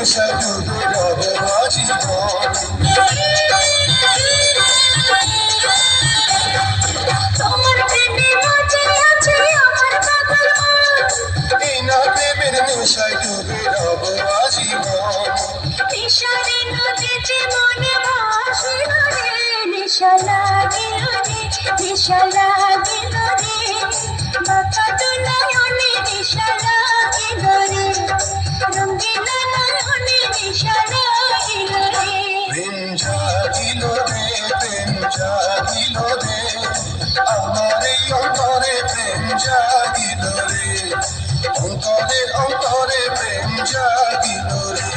নেশায় ডুবে রব আজীবন। তোমার প্রেমে মজে আছে আমার পাগল মন, এই না প্রেমের নেশায় ডুবে রব আজীবন। নেশারে নদীতে মনে ভাসিল রে, নেশা লাগিল রে, নেশা লাগিল রে, বাঁকা দু নয়নে নেশা লাগিল রে, রঙিন নয়নে নেশা লাগিল রে। প্রেম জাগিল রে, প্রেম জাগিল রে, আমার এই অন্তরে প্রেম জাগিল রে, অন্তরে অন্তরে প্রেম জাগিল রে।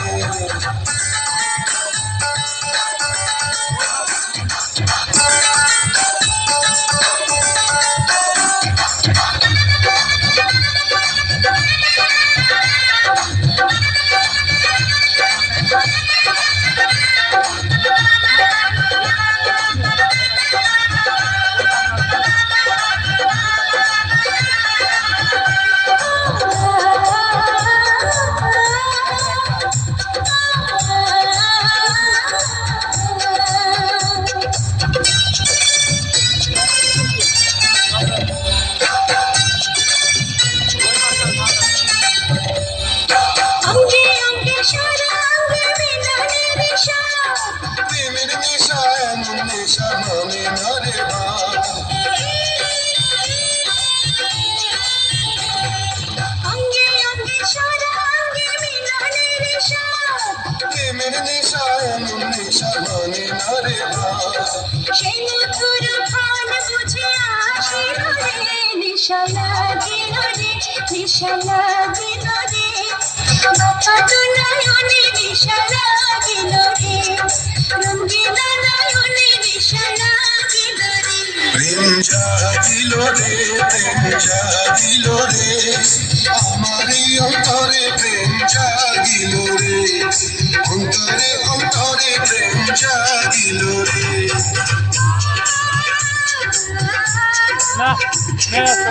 অঙ্গে অঙ্গে সারা অঙ্গে মিলনের নেশা, প্রেমের নেশা এমন নেশা মনে না রে ভাই। অঙ্গে অঙ্গে সারা অঙ্গে মিলনের নেশা, প্রেমের নেশা এমন নেশা মনে না রে ভাই। সেই মধুর ফান বুঝে আসিল রে, নেশা লাগিল রে, নেশা লাগিল রে, বাঁকা দু নয়নে নেশা লাগিল রে, রঙিন নয়নে নেশা লাগিল রে। প্রেম জাগিল রে, প্রেম জাগিল রে, আমার এই অন্তরে প্রেম জাগিল রে, অন্তরে অন্তরে প্রেম জাগিল রে। না মেরা তো